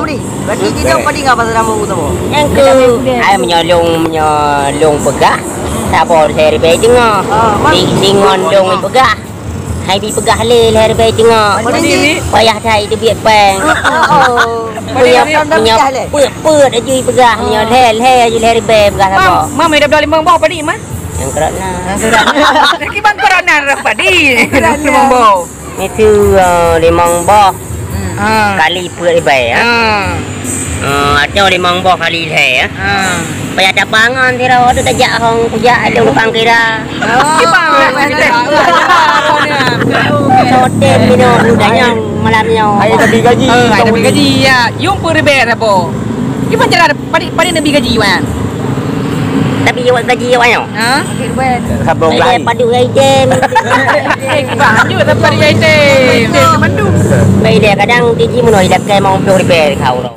ni. Berarti dia padi ngapa nama tu? Yang ke ai menyolong pegah. Tak boleh hari baik tengah. Di ngondong pegah. Hai bi pegah le hari baik tengah. Payah thai tu biak pang. Punya put aja pegah punya hel aja hari baik pegah apa. Mam dah beli limang bawah padi mah. Yang kerana. Lagi bang corona padi limang bawah. Itu limang bawah. Kali put hari baik ada limang bawah kali le Payah tak bangun kira ada tajak hong kerja ada upang kira. Hotel minum budanya malamnya. Ai tapi gaji. Ai tapi gaji ya. Yung puri ber apa? Gimana cara padi nabi gaji wan? Tapi awak gaji awak yo. Ha? Sabong Ai lain. padu item. Baju tapi padi item. Mandu. Baik dia kadang tiji menoi dak kai mau puri ber kau ro.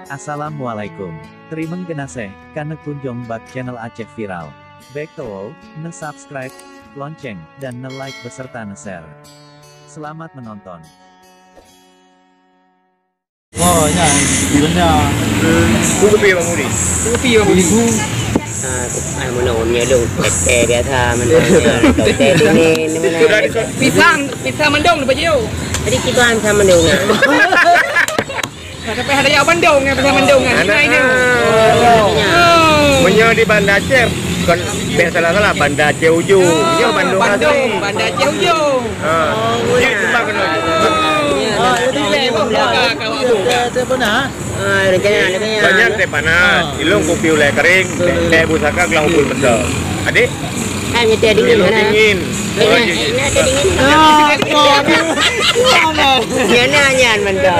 Assalamualaikum. Terima kasih karena kunjung bak channel Aceh Viral. Baik to, subscribe, lonceng, dan like beserta share. Selamat menonton. Oh, ya, sebenarnya. Ku pi bang Muri. Ku pi bang Muri. Ai menoi nyelung tete dia tha menoi tete ni mana. Pisang mendong ni baju. Tadi kita sama mendong. Tapi ada yang Bandung yang pasal Bandung kan. Ini ni. Menyo di Banda Aceh kan salah Banda Aceh Ujung. Menyo Bandung asli. Banda Aceh Ujung. Dia cuma kena. Banyak teh panas, ilung kopi ulai kering, teh busaka kelang upul betul. Adik? Hanya teh dingin mana? Dingin. Ini teh dingin. Nyanyian mendong.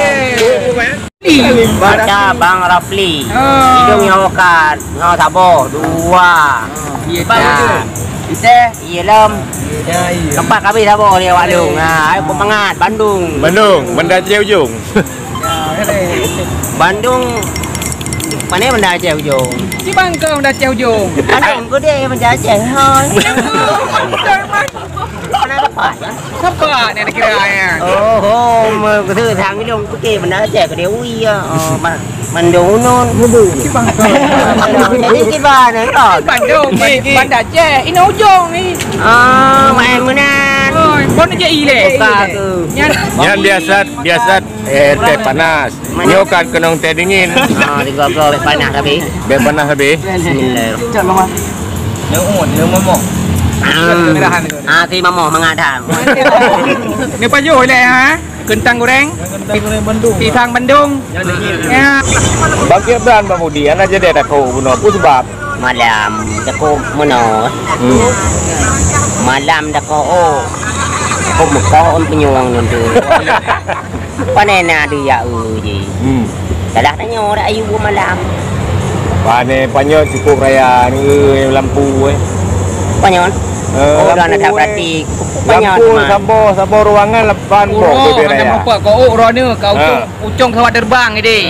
Baca Bang Rafli. Hidung nyawakan, ngau tabo dua. Kita iya lem. Tempat kami tabo dia Wadung. Nah, ayo pemangat Bandung. Bandung, Banda Aceh Ujung. Bandung mana Banda Aceh Ujung? Si bang kau dah Aceh Ujung. Bandung ko dia Banda Aceh. Hai. Mana dapat? Siapa ni nak kira ya? Oh, cái thứ thằng cái đông cái mình đã chạy cái điều uy mình đủ non Si bang kau. jadi cái ba nữa rồi Bandung, Banda Aceh, ini Ujung ni. mà em mana Oh, bon aja ile. Yang biasa teh panas. Nyokan kenong teh dingin. di goblo panas tapi Be panas habis. bismillah thì mà mỏ mengadang Ni baju ile ha. Kentang goreng. Pisang Bandung. Ya. Bagi brand Bang Mudi, anak jadi ada kau bunuh aku sebab. malam dako mono malam dako ko một con penyuang nanti panena dia uji dah tanya dah ayu malam Pane panyo cukup raya ni lampu panyon oh dah nak berarti panyon lampu sabo ruangan lepan Oh, macam apa kau ro ni kau ucung kawat terbang ni.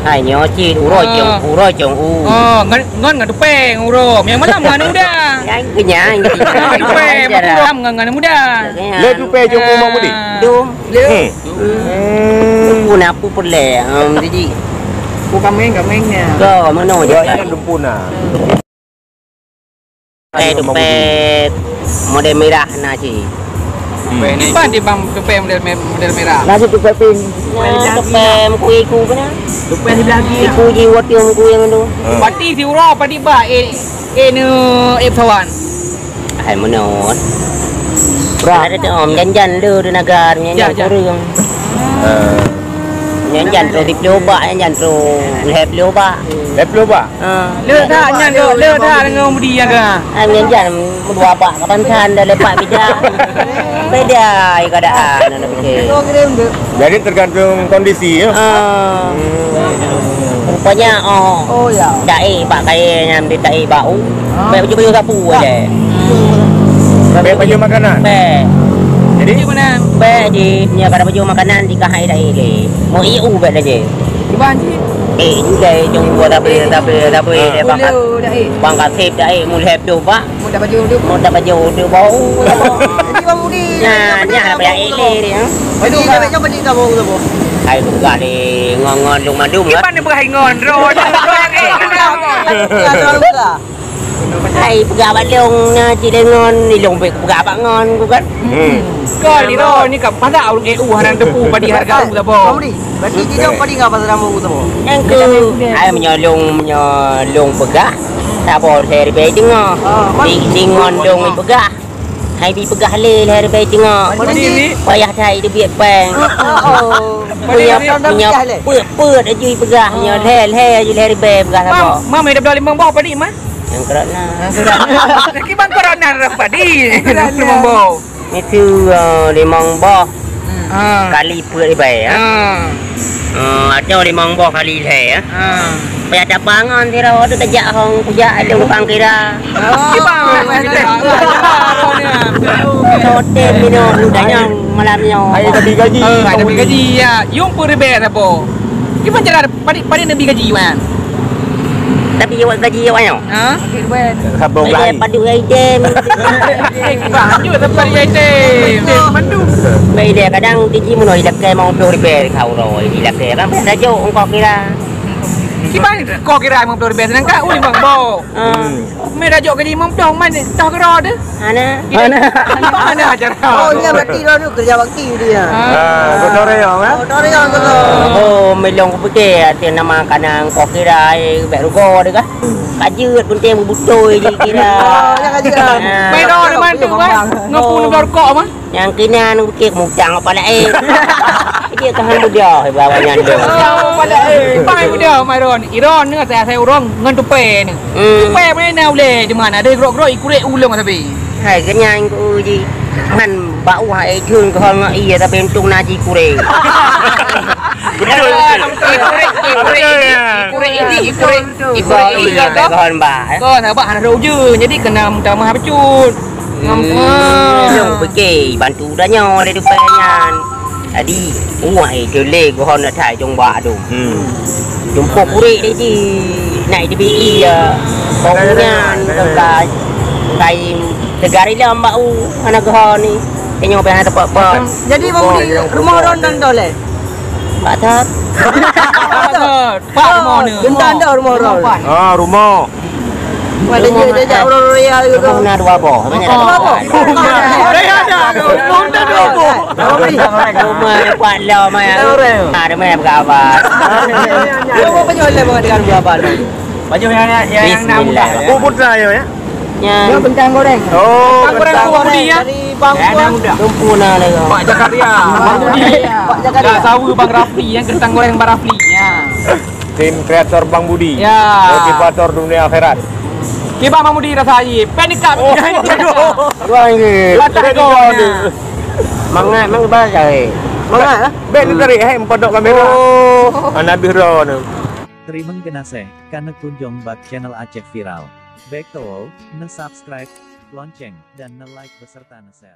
hai nyoci uro jong Oh, ngon ngan tupeng uro. Yang malam ngan muda. yang kenyang Tupeng malam ngan muda. Le tupe jong Bang Mudi. dum guna pu pule jadi Ku kameng-kamengnya. go mano Ya je ini dumpuna. Dompet model merah na ci. Pan di bang tupeng model merah. Lagi dompet pin. Dompet ku kana. Tupeng di belakang. Iku jiwat yang ku yang tu. Pati si uro pati ba ni tawan. Hai menon. Ada tu om janjan lu di negara nyanyi kurang. Nyanyi tu tip loba nyanyi tu lep loba. Lep loba. Le tha dengan mudi ya ga. Am nyanyi dua pak kapan kan dah lepak bija. Beda keadaan nak fikir. Jadi tergantung kondisi ya. Rupanya oh ya. Dai pak kai nyam di dai bau. Baik baju sapu aja. Be baju makanan. Be. Jadi Mana? Be di punya kada baju makanan di kahai dai le. Mau iu be aja. Di banji. Juga jong buat tapi dia bangkat sip dai mulai tu pak. Muda baju dia. Mau dapat baju tu bau. Jadi bang mudi. Nah, nya apa yang ini dia. Bagi dia macam bagi kamu tu. Hai pegah ni ngon-ngon long mandum ah. Gimana berhai ngon ron? Ron kenapa? Hai pegah bak long ci lengon ni long pegah bak ngon ku kan. Kau ni ron ni kat pasar ulung EU hanan tepu padi harga aku tak apa. Kamu ni. Berarti dia padi ngah pasal nama tu. Yang ke hai menyolong pegah. Sabo saya ribe tengok. Di ngon long pegah. Hai bi pegah le hari baik tengok. Payah thai dia biak pang. Punya put aja pegah nya le aja hari baik pegah sabo. Mam ada beli limang bau padi mah. Yang kerana. Lagi bang corona padi. Limang bau. Itu limang boh kali put baik ya. Atau limang boh kali le ya. Payah tak bangun tira waktu tajak hong kerja ada lupang kira. Hotel minum ludahnya malamnya. Ada bagi gaji. Ada bagi gaji ya. Yung pun rebel apa? Gimana cara pada nabi gaji man? Tapi awak gaji awak nyo. Ha? Habang Saya padu item. Baju tak pada item. Mandu. Baik dia kadang tiji menoi lakai mau rebel kau roi di lakai kan saja engkau kira. Gimana kau kira emang pelur biasa nangka uli bang bau. Mereka jauh gaji emang pelur mana? Tahu ke roda? Ana. Mana ajar Oh, dia berarti dia kerja bakti dia. Kotor ya, kan? Kotor yang kotor. Oh, melong ku fikir arti nama kanang kau kira bek rugo dia kan. Kajut pun temu butoi je kira. Yang kerja. Mai roda mana tu kan? Ngapun pelur kok mah? Yang kena nu fikir mujang apa lain. Dia tahan dia bawa nyando. Pada pai dia mai ron. Iron ni saya urang ngan tupe ni. Tupe mana nau le di mana ada grok-grok ikure ulung tapi. Hai kenyang ku ji. Man bau hai thương ko nga iya tapi untung na ji kure. Betul. Ikure Iya kon ba. Kau nak buat anak roju jadi kena minta maaf pecut. Long pergi bantu dah nyo le dupanyan. Tadi uai kele ko hon thai trong ba tu. Jumpa kure dia ji. Naik di BI ya. Kongan kai segari lah bau anak ko ni. Kenyo pe hata apa. Jadi mau di rumah orang dan dole. Pak Tat. Pak rumah ni. Gentan dah rumah orang. Ah, rumah. Ada je orang royal juga. Rumah dua boh. Rumah kuat lo mai. Ada mai berkabar. Rumah penjualan mau dengan berapa? Baju yang Bismillah. Putra ya. Yang Bentang goreng. Oh, Goreng Budi ya. Dari Bangku. Tumpuna le. Pak Jakaria. Bang Budi. Pak Jakaria. Gak sawu Bang Rafli yang kentang goreng Bang Rafli ya. Tim kreator Bang Budi. Ya. Motivator dunia akhirat. Kiba Bang Budi rasai. Panik kap. Wah ini. Mangat mang bahasa. Mana? Ben dari empodok kamera. Oh, Nabi Ron. Terima kasih karena kunjung bak channel Aceh Viral. Baik to, na subscribe, lonceng, dan na like beserta na share.